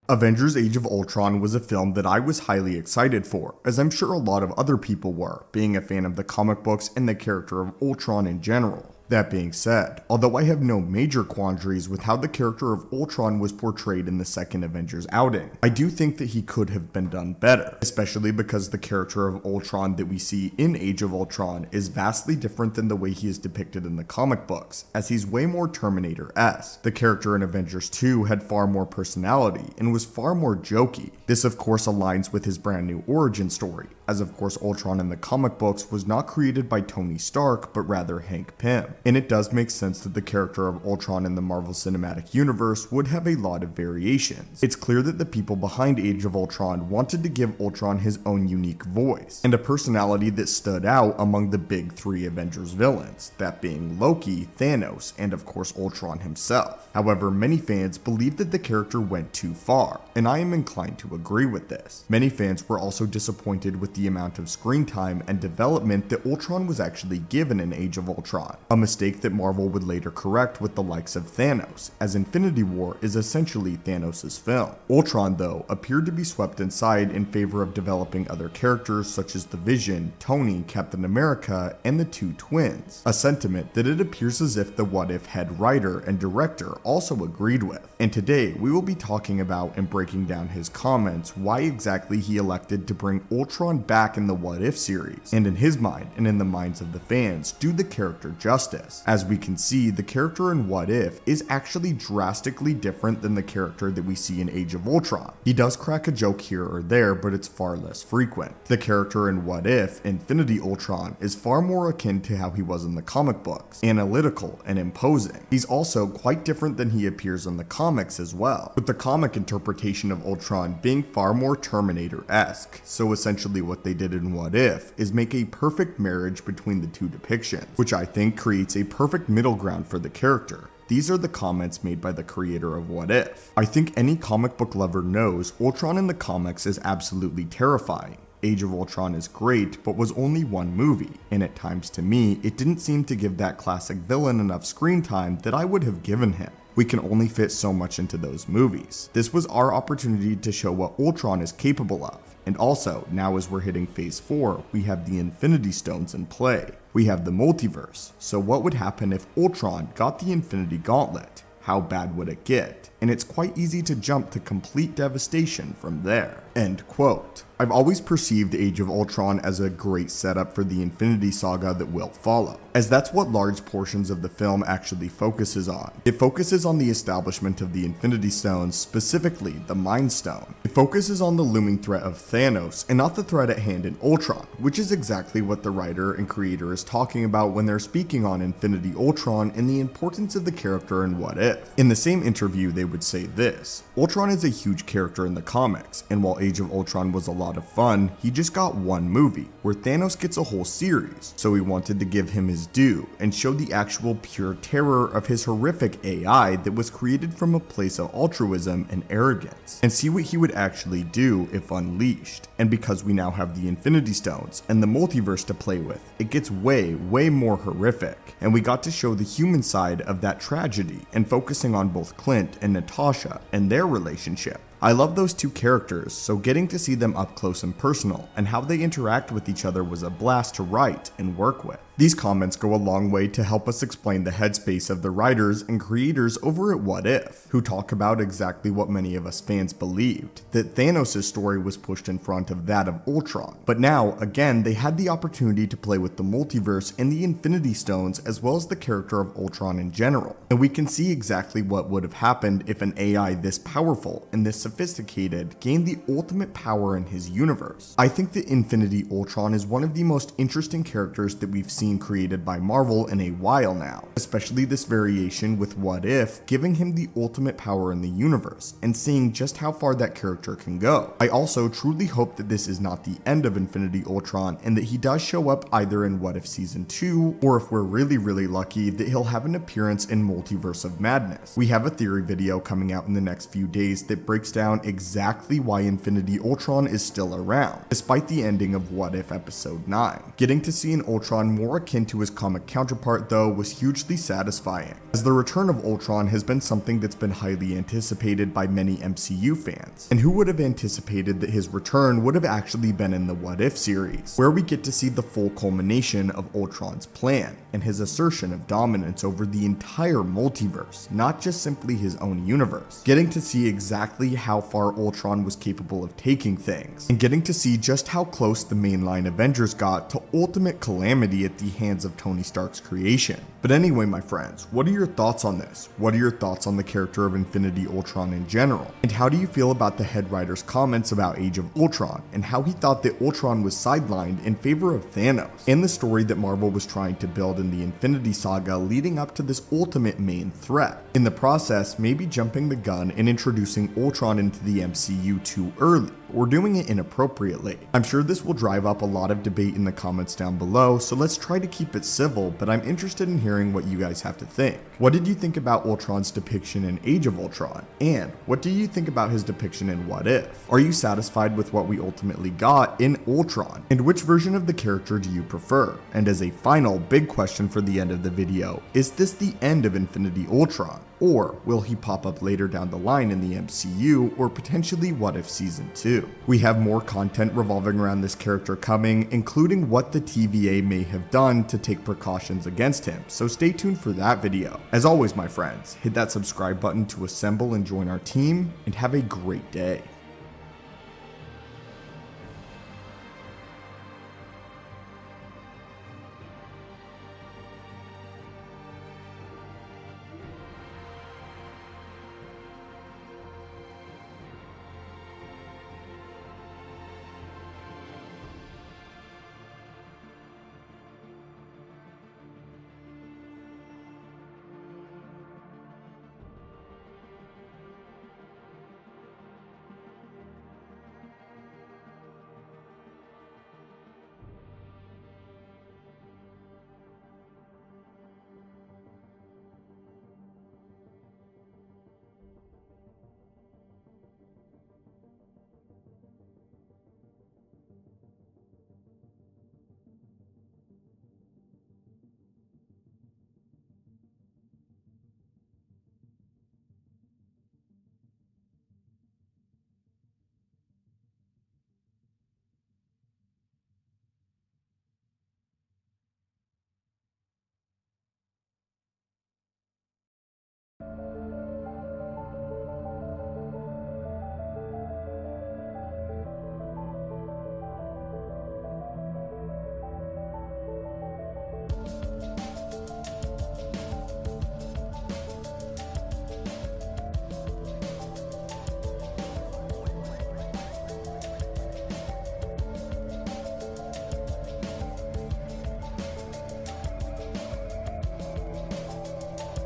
Avengers Age of Ultron was a film that I was highly excited for, as I'm sure a lot of other people were, being a fan of the comic books and the character of Ultron in general. That being said, although I have no major quandaries with how the character of Ultron was portrayed in the second Avengers outing, I do think that he could have been done better, especially because the character of Ultron that we see in Age of Ultron is vastly different than the way he is depicted in the comic books, as he's way more Terminator-esque. The character in Avengers 2 had far more personality and was far more jokey. This of course aligns with his brand new origin story, as of course Ultron in the comic books was not created by Tony Stark but rather Hank Pym. And it does make sense that the character of Ultron in the Marvel Cinematic Universe would have a lot of variations. It's clear that the people behind Age of Ultron wanted to give Ultron his own unique voice, and a personality that stood out among the big three Avengers villains, that being Loki, Thanos, and of course Ultron himself. However, many fans believe that the character went too far, and I am inclined to agree with this. Many fans were also disappointed with the amount of screen time and development that Ultron was actually given in Age of Ultron, a mistake that Marvel would later correct with the likes of Thanos, as Infinity War is essentially Thanos' film. Ultron, though, appeared to be swept inside in favor of developing other characters such as the Vision, Tony, Captain America, and the two twins, a sentiment that it appears as if the What If head writer and director also agreed with. And today, we will be talking about and breaking down his comments why exactly he elected to bring Ultron back in the What If series, and in his mind, and in the minds of the fans, do the character justice. As we can see, the character in What If is actually drastically different than the character that we see in Age of Ultron. He does crack a joke here or there, but it's far less frequent. The character in What If, Infinity Ultron, is far more akin to how he was in the comic books, analytical and imposing. He's also quite different than he appears in the comics as well, with the comic interpretation of Ultron being far more Terminator-esque. So essentially what they did in What If is make a perfect marriage between the two depictions, which I think creates a perfect middle ground for the character. These are the comments made by the creator of What If. I think any comic book lover knows Ultron in the comics is absolutely terrifying. Age of Ultron is great, but was only one movie, and at times to me, it didn't seem to give that classic villain enough screen time that I would have given him. We can only fit so much into those movies. This was our opportunity to show what Ultron is capable of. And also, now as we're hitting phase 4, we have the Infinity Stones in play. We have the multiverse. So what would happen if Ultron got the Infinity Gauntlet? How bad would it get? And it's quite easy to jump to complete devastation from there. End quote. I've always perceived Age of Ultron as a great setup for the Infinity Saga that will follow, as that's what large portions of the film actually focuses on. It focuses on the establishment of the Infinity Stones, specifically the Mind Stone. It focuses on the looming threat of Thanos and not the threat at hand in Ultron, which is exactly what the writer and creator is talking about when they're speaking on Infinity Ultron and the importance of the character in What If. In the same interview, they would say this: Ultron is a huge character in the comics, and while Age of Ultron was a lot of fun, he just got one movie, where Thanos gets a whole series, so we wanted to give him his due, and show the actual pure terror of his horrific AI that was created from a place of altruism and arrogance, and see what he would actually do if unleashed. And because we now have the Infinity Stones and the multiverse to play with, it gets way more horrific, and we got to show the human side of that tragedy, and focusing on both Clint and Natasha and their relationship. I love those two characters, so getting to see them up close and personal, and how they interact with each other was a blast to write and work with. These comments go a long way to help us explain the headspace of the writers and creators over at What If, who talk about exactly what many of us fans believed, that Thanos' story was pushed in front of that of Ultron. But now, again, they had the opportunity to play with the multiverse and the Infinity Stones as well as the character of Ultron in general. And we can see exactly what would have happened if an AI this powerful and this sophisticated gained the ultimate power in his universe. I think that Infinity Ultron is one of the most interesting characters that we've seen created by Marvel in a while now, especially this variation with What If giving him the ultimate power in the universe and seeing just how far that character can go. I also truly hope that this is not the end of Infinity Ultron and that he does show up either in What If Season 2 or, if we're really lucky, that he'll have an appearance in Multiverse of Madness. We have a theory video coming out in the next few days that breaks down exactly why Infinity Ultron is still around, despite the ending of What If Episode 9. Getting to see an Ultron more more akin to his comic counterpart though was hugely satisfying, as the return of Ultron has been something that's been highly anticipated by many MCU fans, and who would have anticipated that his return would have actually been in the What If series, where we get to see the full culmination of Ultron's plan, and his assertion of dominance over the entire multiverse, not just simply his own universe, getting to see exactly how far Ultron was capable of taking things, and getting to see just how close the mainline Avengers got to ultimate calamity at the hands of Tony Stark's creation. But anyway, my friends, what are your thoughts on this? What are your thoughts on the character of Infinity Ultron in general? And how do you feel about the head writer's comments about Age of Ultron, and how he thought that Ultron was sidelined in favor of Thanos, and the story that Marvel was trying to build in the Infinity Saga leading up to this ultimate main threat? In the process, maybe jumping the gun and introducing Ultron into the MCU too early, or doing it inappropriately. I'm sure this will drive up a lot of debate in the comments down below, so let's try to keep it civil, but I'm interested in hearing what you guys have to think. What did you think about Ultron's depiction in Age of Ultron? And what do you think about his depiction in What If? Are you satisfied with what we ultimately got in Ultron? And which version of the character do you prefer? And as a final big question for the end of the video, is this the end of Infinity Ultron? Or will he pop up later down the line in the MCU, or potentially What If Season 2? We have more content revolving around this character coming, including what the TVA may have done to take precautions against him, so stay tuned for that video. As always, my friends, hit that subscribe button to assemble and join our team, and have a great day.